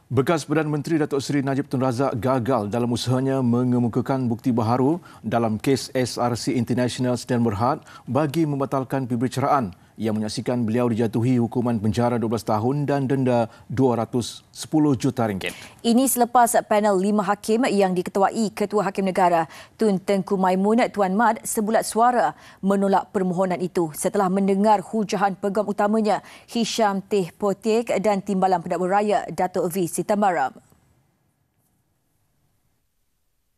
Bekas Perdana Menteri Datuk Seri Najib Tun Razak gagal dalam usahanya mengemukakan bukti baharu dalam kes SRC International Sdn Bhd bagi membatalkan pembicaraan yang menyaksikan beliau dijatuhi hukuman penjara 12 tahun dan denda RM210 juta. Ini selepas panel 5 hakim yang diketuai Ketua Hakim Negara Tun Tengku Maimun Tuan Mat sebulat suara menolak permohonan itu setelah mendengar hujahan peguam utamanya Hisham Teh Potek dan Timbalan Pendakwa Raya Datuk V. Sitambaram.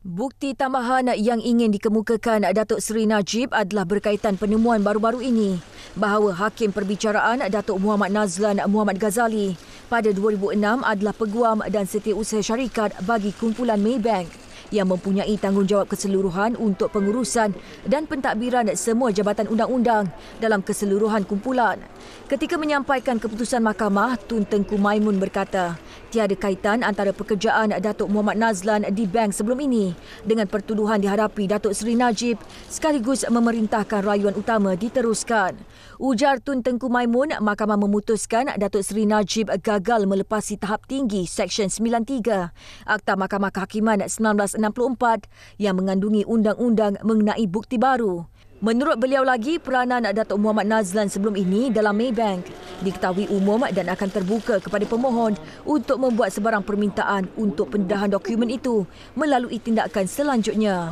Bukti tambahan yang ingin dikemukakan Datuk Seri Najib adalah berkaitan penemuan baru-baru ini bahawa Hakim Perbicaraan Datuk Muhammad Nazlan Muhammad Ghazali pada 2006 adalah peguam dan setiausaha syarikat bagi kumpulan Maybank yang mempunyai tanggungjawab keseluruhan untuk pengurusan dan pentadbiran semua jabatan undang-undang dalam keseluruhan kumpulan. Ketika menyampaikan keputusan mahkamah, Tun Tengku Maimun berkata, tiada kaitan antara pekerjaan Datuk Muhammad Nazlan di bank sebelum ini dengan pertuduhan dihadapi Datuk Seri Najib sekaligus memerintahkan rayuan utama diteruskan. Ujar Tun Tengku Maimun, mahkamah memutuskan Datuk Seri Najib gagal melepasi tahap tinggi Seksyen 93 Akta Mahkamah Kehakiman 1964 yang mengandungi undang-undang mengenai bukti baru. Menurut beliau lagi, peranan Datuk Muhammad Nazlan sebelum ini dalam Maybank diketahui umum dan akan terbuka kepada pemohon untuk membuat sebarang permintaan untuk pendedahan dokumen itu melalui tindakan selanjutnya.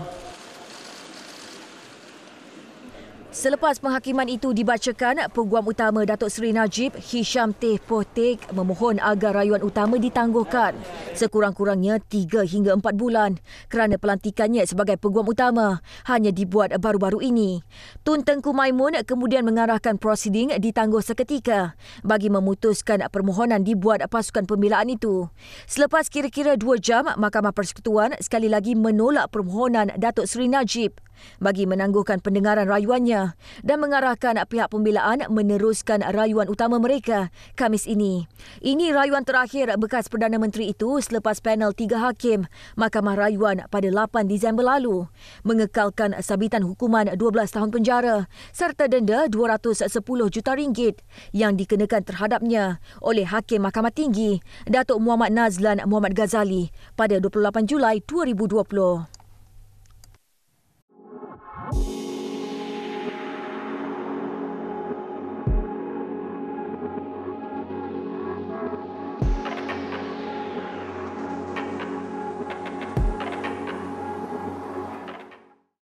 Selepas penghakiman itu dibacakan, Peguam Utama Datuk Seri Najib, Hisham Teh Potek, memohon agar rayuan utama ditangguhkan sekurang-kurangnya 3 hingga 4 bulan kerana pelantikannya sebagai Peguam Utama hanya dibuat baru-baru ini. Tun Tengku Maimun kemudian mengarahkan prosiding ditangguh seketika bagi memutuskan permohonan dibuat pasukan pembelaan itu. Selepas kira-kira 2 jam, Mahkamah Persekutuan sekali lagi menolak permohonan Datuk Seri Najib bagi menangguhkan pendengaran rayuannya dan mengarahkan pihak pembelaan meneruskan rayuan utama mereka Khamis ini. Ini rayuan terakhir bekas Perdana Menteri itu selepas panel 3 hakim Mahkamah Rayuan pada 8 Disember lalu mengekalkan sabitan hukuman 12 tahun penjara serta denda RM210 juta yang dikenakan terhadapnya oleh Hakim Mahkamah Tinggi Datuk Muhammad Nazlan Muhammad Ghazali pada 28 Julai 2020.